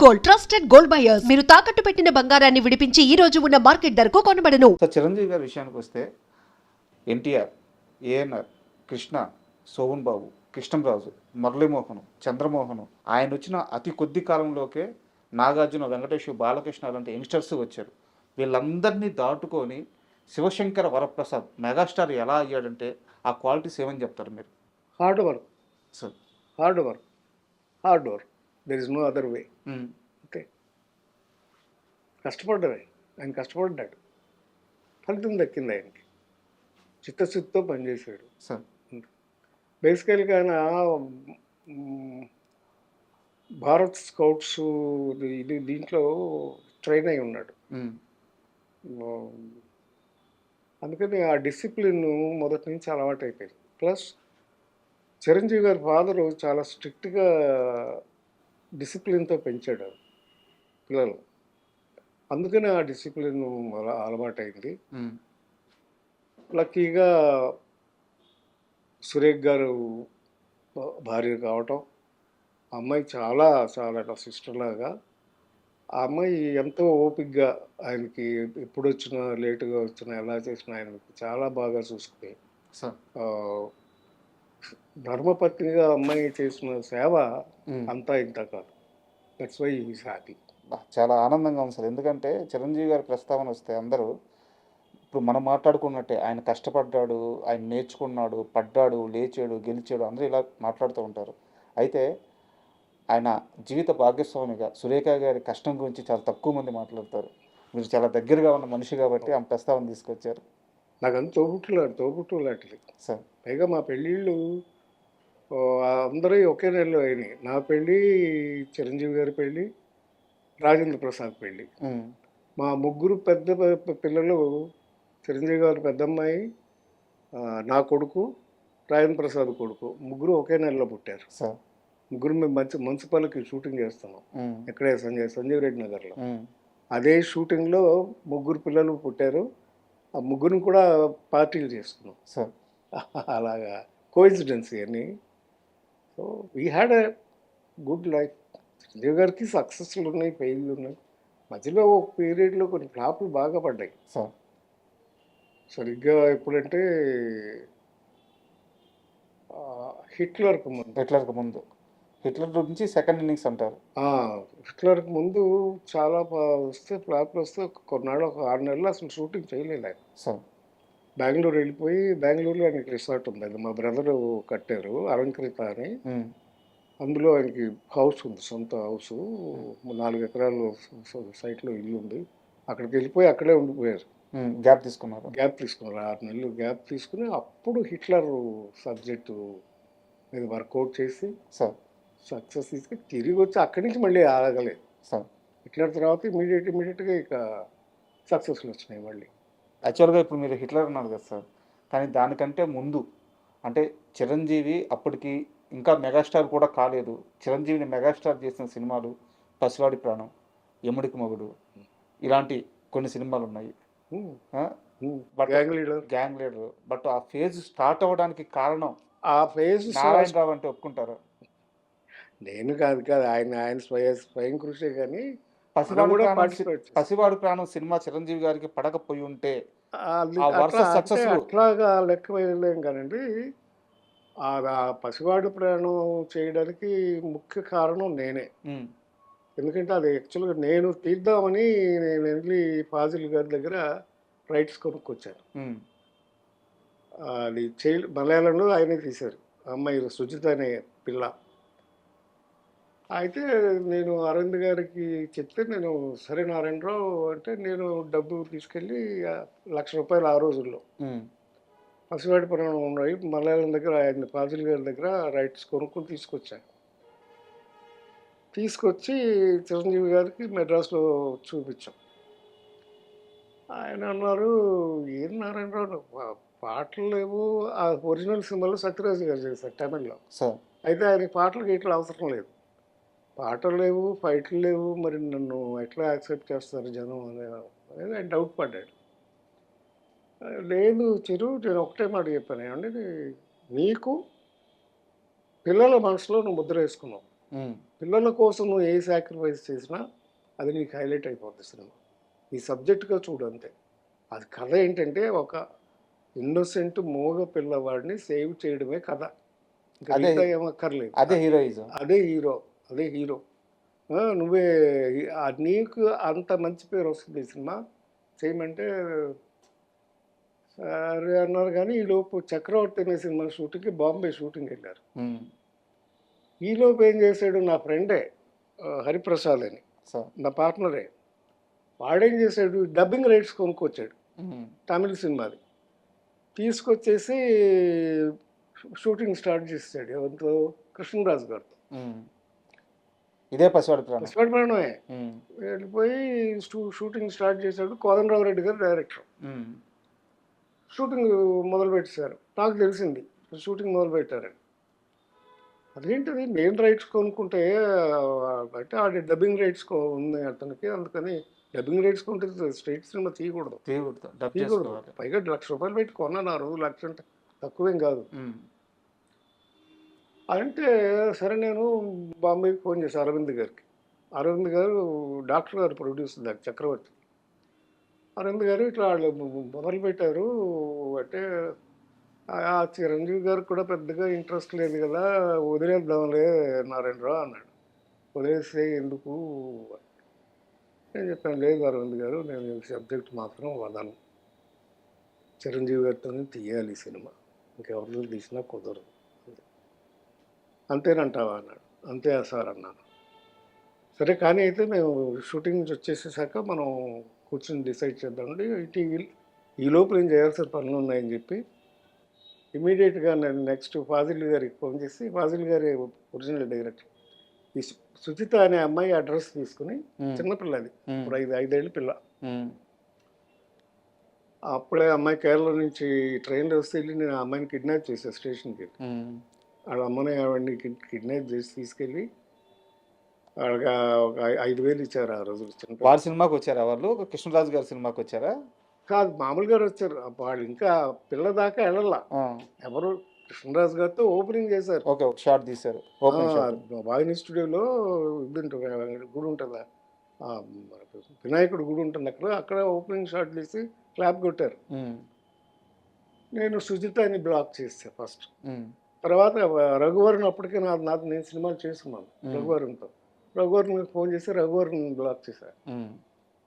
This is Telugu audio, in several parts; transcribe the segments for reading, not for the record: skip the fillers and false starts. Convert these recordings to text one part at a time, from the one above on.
Gold, trusted gold buyers. మీరు తాకట్టు పెట్టిన బంగారాన్ని విడిపించి ఈ రోజు ఉన్న మార్కెట్ ధరకు కొనబడను. సో చిరంజీవి గారి విషయానికి వస్తే ఎన్టీఆర్, ఏఎన్ఆర్, కృష్ణ, శోభన్ బాబు, కృష్ణంరాజు, మురళీమోహన్, చంద్రమోహన్, ఆయన వచ్చిన అతి కొద్ది కాలంలోకే నాగార్జున, వెంకటేష్, బాలకృష్ణ లాంటి యంగ్స్టర్స్ వచ్చారు. వీళ్ళందరినీ దాటుకొని శివశంకర వరప్రసాద్ మెగాస్టార్ ఎలా అయ్యాడంటే ఆ క్వాలిటీస్ ఏమని చెప్తారు మీరు? Hard work, sir hard work, hard work. There is no other way. Okay, కష్టపడ్డమే. ఆయన కష్టపడ్డాడు, ఫలితం దక్కింది ఆయనకి. చిత్తశుద్ధితో పనిచేశాడు. సార్ బేసికల్గా ఆయన భారత్ స్కౌట్స్ ఇది దీంట్లో ట్రైన్ అయి ఉన్నాడు. అందుకని ఆ డిసిప్లిన్ మొదటి నుంచి అలవాటు అయిపోయింది. ప్లస్ చిరంజీవి గారి ఫాదరు చాలా స్ట్రిక్ట్గా డిసిప్లిన్తో పెంచాడు పిల్లలు. అందుకని ఆ డిసిప్లిన్ అలవాటైంది. లక్కీగా సురేఖ్ గారు భార్య కావటం, ఆ అమ్మాయి చాలా చాలా నా సిస్టర్లాగా. ఆ అమ్మాయి ఎంతో ఓపికగా ఆయనకి ఎప్పుడు వచ్చినా లేటుగా వచ్చినా ఎలా చేసినా ఆయనకి చాలా బాగా చూసుకుని ధర్మపత్నిగా అమ్మాయి చేసిన సేవ అంతా ఇంత కాదు. That's why is happy. చాలా ఆనందంగా ఉంది సార్. ఎందుకంటే చిరంజీవి గారి ప్రస్తావన వస్తే అందరూ ఇప్పుడు మనం మాట్లాడుకున్నట్టే ఆయన కష్టపడ్డాడు, ఆయన నేర్చుకున్నాడు, పడ్డాడు, లేచాడు, గెలిచాడు, అందరూ ఇలా మాట్లాడుతూ ఉంటారు. అయితే ఆయన జీవిత భాగస్వామిగా సురేఖ గారి కష్టం గురించి చాలా తక్కువ మంది మాట్లాడతారు. మీరు చాలా దగ్గరగా ఉన్న మనిషి కాబట్టి ఆ ప్రస్తావన తీసుకొచ్చారు. నాకంత తోబుట్టు లాంటిది సార్. పైగా మా పెళ్ళిళ్ళు అందరూ ఒకే నెలలో అయినాయి. నా పెళ్ళి, చిరంజీవి గారి పెళ్ళి, రాజేంద్ర ప్రసాద్ పెళ్ళి. మా ముగ్గురు పెద్ద పిల్లలు, చిరంజీవి గారి పెద్దమ్మాయి, నా కొడుకు, రాజేంద్ర ప్రసాద్ కొడుకు, ముగ్గురు ఒకే నెలలో పుట్టారు. సార్ ముగ్గురు మేము మున్సిపల్కి షూటింగ్ చేస్తున్నాం. ఇక్కడే సంజీవ్ రెడ్డి నగర్లో. అదే షూటింగ్లో ముగ్గురు పిల్లలు పుట్టారు. ఆ ముగ్గురిని కూడా పార్టీలు చేసుకున్నాం. సార్ అలాగా కోఇన్సిడెన్స్ అని. So we had a good life. Chiranjeevi గారికి సక్సెస్లు ఉన్నాయి, ఫెయిల్లు ఉన్నాయి. మధ్యలో ఒక పీరియడ్లో కొన్ని ఫ్లాపులు బాగా పడ్డాయి. సార్ సరిగ్గా ఎప్పుడంటే హిట్లర్కి ముందు. హిట్లర్ నుంచి సెకండ్ ఇన్నింగ్స్ అంటారు. హిట్లర్కి ముందు చాలా వస్తే ఫ్లాప్లు వస్తే కొన్నాళ్ళు, ఒక 6 నెలలు అసలు షూటింగ్ చేయలేదు ఆయన. సార్ బెంగళూరు వెళ్ళిపోయి, బెంగళూరులో ఆయనకి రిసార్ట్ ఉంది, అది మా బ్రదరు కట్టారు, అలంకృత అని. అందులో ఆయనకి హౌస్ ఉంది, సొంత హౌస్, 4 ఎకరాలు సైట్లో ఇల్లు ఉంది. అక్కడికి వెళ్ళిపోయి అక్కడే ఉండిపోయారు. గ్యాప్ తీసుకున్నారు. 6 నెలలు గ్యాప్ తీసుకుని అప్పుడు హిట్లర్ సబ్జెక్టు మీద వర్కౌట్ చేసి సక్సెస్ తీసుకుని తిరిగి వచ్చి అక్కడి నుంచి మళ్ళీ ఆగలేదు. హిట్లర్ తర్వాత ఇమీడియట్గా ఇక సక్సెస్లు వచ్చినాయి మళ్ళీ. యాక్చువల్గా ఇప్పుడు మీరు హిట్లర్ అన్నారు కదా సార్, కానీ దానికంటే ముందు అంటే చిరంజీవి అప్పటికి ఇంకా మెగాస్టార్ కూడా కాలేదు. చిరంజీవిని మెగాస్టార్ చేసిన సినిమాలు పసివాడి ప్రాణం, యముడికి మొగుడు, ఇలాంటి కొన్ని సినిమాలు ఉన్నాయి. Gang leader. బట్ ఆ ఫేజ్ స్టార్ట్ అవ్వడానికి కారణం ఆ ఫేజ్ నారాయణరావు అంటే ఒప్పుకుంటారు? నేను కాదు ఆయన స్వయం కృషి. కానీ పసివాడు ప్రాణం సినిమా చిరంజీవి గారికి పడకపోయి ఉంటే అట్లాగా లెక్క వేయలేం కానండి. ఆ పసివాడు ప్రాణం చేయడానికి ముఖ్య కారణం నేనే. ఎందుకంటే అది యాక్చువల్గా నేను తీద్దామని నేను వెళ్ళి ఫాజిల్ గారి దగ్గర రైట్స్ కొనుక్కొచ్చాను. అది మలయాళంలో ఆయనే తీశారు. అమ్మాయి సుజిత అనే పిల్ల. అయితే నేను అరవింద్ గారికి చెప్తే, నేను సరే నారాయణరావు అంటే, నేను డబ్బు తీసుకెళ్ళి ₹1,00,000 ఆ రోజుల్లో పసివాడి ప్రాణం ఉన్నాయి మలయాళం దగ్గర, ఆయన ఫాజిల్ గారి దగ్గర రైట్స్ కొనుక్కొని తీసుకొచ్చి చిరంజీవి గారికి మెడ్రాస్లో చూపించాం. ఆయన అన్నారు, ఏం నారాయణరావు పాటలు లేవు. ఆ ఒరిజినల్ సినిమాలో సత్యరాజు గారు చేశారు తమిళ్లో. అయితే ఆయనకి పాటలు గీటలు అవసరం లేదు, పాటలు లేవు, ఫైట్లు లేవు, మరి నన్ను ఎట్లా యాక్సెప్ట్ చేస్తారు జనం అనేది ఆయన డౌట్ పడ్డాడు. లేదు చిరు, నేను ఒకటే మాట చెప్పాను, ఏమంటే నీకు పిల్లల మనసులో నువ్వు ముద్ర వేసుకున్నావు. పిల్లల కోసం నువ్వు ఏ సాక్రిఫైస్ చేసినా అది నీకు హైలైట్ అయిపోద్ది సినిమా. నీ సబ్జెక్ట్గా చూడు అంతే. అది కథ ఏంటంటే ఒక ఇన్నోసెంట్ మూగ పిల్లవాడిని సేవ్ చేయడమే కథ. ఇంకా అదే- మిగతా ఏమక్కర్లేదు. అదే హీరోయిజం. అదే హీరో. నువ్వే నీకు అంత మంచి పేరు వస్తుంది ఈ సినిమా చేయమంటే సరే అన్నారు. కానీ ఈలోపు చక్రవర్తి అనే సినిమా షూటింగ్కి బాంబే షూటింగ్ వెళ్ళారు. ఈలోపు ఏం చేశాడు, నా ఫ్రెండే హరిప్రసాద్ అని, సో నా పార్ట్నరే, వాడేం చేశాడు, డబ్బింగ్ రైట్స్ కొనుక్కొచ్చాడు తమిళ సినిమాది. తీసుకొచ్చేసి షూటింగ్ స్టార్ట్ చేసాడు. ఎవరితో? కృష్ణరాజు గారితో. ఇదే పసివాడి ప్రాణం. పసివాడి ప్రాణమే. వెళ్ళిపోయి షూటింగ్ స్టార్ట్ చేశాడు. కోదండరావు రెడ్డి గారు డైరెక్టర్. షూటింగ్ మొదలు పెట్టేశారు. నాకు తెలిసింది షూటింగ్ మొదలు పెట్టారని. అదేంటిది, నేను రైట్స్ కొనుక్కుంటే అంటే ఆడి డబ్బింగ్ రైట్స్ ఉంది అతనికి, అందుకని డబ్బింగ్ రైట్స్ కొంటే స్ట్రైట్ సినిమా తీయకూడదు. పైగా ₹1,00,000 పెట్టి కొన్నాను ఆ రోజు. 1,00,000 అంటే తక్కువేం కాదు. అంటే సరే నేను బాంబేకి ఫోన్ చేశాను అరవింద్ గారికి. అరవింద్ గారు డాక్టర్ గారు ప్రొడ్యూసర్ దాకా చక్రవర్తి. అరవింద్ గారు ఇట్లా వాళ్ళు మొదలు పెట్టారు అంటే ఆ చిరంజీవి గారికి కూడా పెద్దగా ఇంట్రెస్ట్ లేదు కదా, వదిలేద్దాంలే నారాయణరావు అన్నాడు. వదిలేస్తే ఎందుకు? నేను చెప్పాను, లేదు అరవింద్ గారు, నేను సబ్జెక్ట్ మాత్రం వదను. చిరంజీవి గారితోనే తీయాలి ఈ సినిమా, ఇంకెవరితో తీసినా కుదరదు. అంతేనంటావా అన్నాడు. అంతే సార్ అన్నాను. సరే కానీ అయితే మేము షూటింగ్ నుంచి వచ్చేసేసాక మనం కూర్చొని డిసైడ్ చేద్దామండి. ఈ లోపు నేను చేయాల్సిన పనులు ఉన్నాయని చెప్పి ఇమీడియట్గా నేను నెక్స్ట్ ఫాజిల్ గారికి ఫోన్ చేసి, ఫాజిల్ గారి ఒరిజినల్ డైరెక్టర్, ఈ సుచిత అనే అమ్మాయి అడ్రస్ తీసుకుని, చిన్నపిల్లది, ఇప్పుడు 5 ఏళ్ళ పిల్ల. అప్పుడే అమ్మాయి కేరళ నుంచి ట్రైన్లో వస్తే వెళ్ళి నేను ఆ అమ్మాయిని కిడ్నాప్ చేశాను స్టేషన్కి. వాళ్ళ అమ్మని ఆవిడని కిడ్నాప్ చేసి తీసుకెళ్ళి వాళ్ళకి ఒక 5,000 ఇచ్చారు ఆ రోజు. వారి సినిమాకి వచ్చారా వాళ్ళు? కృష్ణరాజు గారి సినిమాకి వచ్చారా? కాదు, మామూలుగా వచ్చారు. వాళ్ళు ఇంకా పిల్ల దాకా వెళ్ళాల. ఎవరు? కృష్ణరాజు గారితో ఓపెనింగ్ చేశారు. ఓకే, ఒక షాట్ తీశారు. వాహిని స్టూడియోలో ఇది ఉంటుంది, గుడి ఉంటుందా, వినాయకుడు గుడి ఉంటుంది, అక్కడ ఓపెనింగ్ షాట్ తీసి క్లాప్ కొట్టారు. నేను సుజితాని బ్లాక్ చేస్తాను ఫస్ట్. తర్వాత రఘువరన్, అప్పటికే నేను సినిమాలు చేస్తున్నాను రఘువరన్తో. రఘువరన్ ఫోన్ చేసి రఘువరన్ బ్లాక్ చేశాను.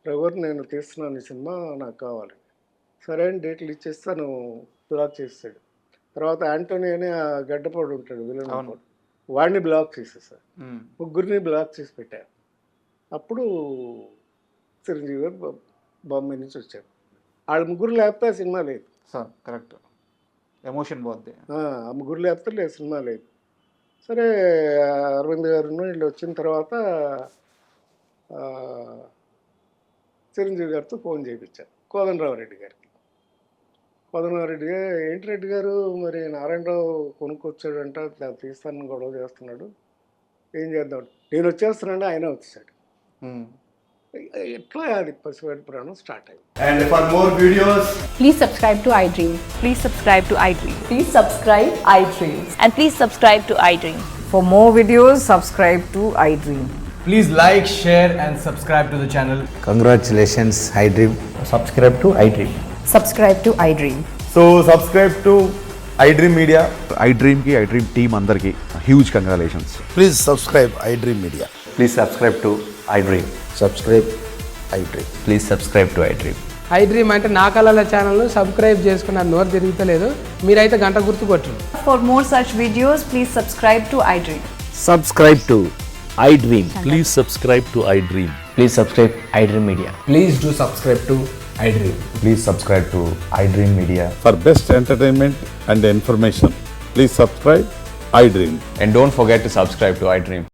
రఘువరన్, నేను తీస్తున్నాను ఈ సినిమా, నాకు కావాలి. సరే అని డేట్లు ఇచ్చేస్తాను, బ్లాక్ చేస్తాడు. తర్వాత యాంటోనీ అని ఆ గడ్డపాడు ఉంటాడు, విలన్, వాడిని బ్లాక్ చేసేసారు. ముగ్గురిని బ్లాక్ చేసి పెట్టారు. అప్పుడు చిరంజీవి గారు బాంబే నుంచి వచ్చారు. వాళ్ళ ముగ్గురు లేకపోతే ఆ సినిమా లేదు. కరెక్ట్, ఎమోషన్ పోద్ది. ఆ ముగ్గురు లేకపోతే లేదు, సినిమా లేదు. సరే అరవింద్ గారు వీళ్ళు వచ్చిన తర్వాత చిరంజీవి గారితో ఫోన్ చేయించారు, కోదండరావు రెడ్డి గారికి. కోదండరావు రెడ్డి గారు, ఏంటి రెడ్డి గారు, మరి నారాయణరావు కొనుక్కొచ్చాడంట, తీస్తానని గొడవ చేస్తున్నాడు, ఏం చేద్దాం? నేను వచ్చేస్తున్నాను, ఆయన వచ్చేసాడు. ఎట్లా అది పసివాడి ప్రాణం స్టార్ట్ అయింది. And for more videos, Please subscribe to iDream. Please subscribe to iDream. Please subscribe iDream. And please subscribe to iDream. For more videos, subscribe to iDream. please like, share and subscribe to the channel. Congratulations, iDream. Subscribe to iDream. Subscribe to iDream. So subscribe to iDream Media. iDream ki iDream team andarki huge congratulations. Please subscribe iDream Media. Please subscribe to iDream. Subscribe iDream. Please subscribe to iDream. iDream అంటే నా కళల ఛానల్ను సబ్స్క్రైబ్ చేసుకున్న నోరు తిరుగుతలేదు, మీరైతే గంట గుర్తు కొట్టండి. For more such videos, please subscribe to iDream. Subscribe to iDream. Please subscribe to iDream. Please subscribe iDream Media. Please do subscribe to iDream. Please subscribe to iDream Media. For best entertainment and information, please subscribe iDream. And don't forget to subscribe to iDream.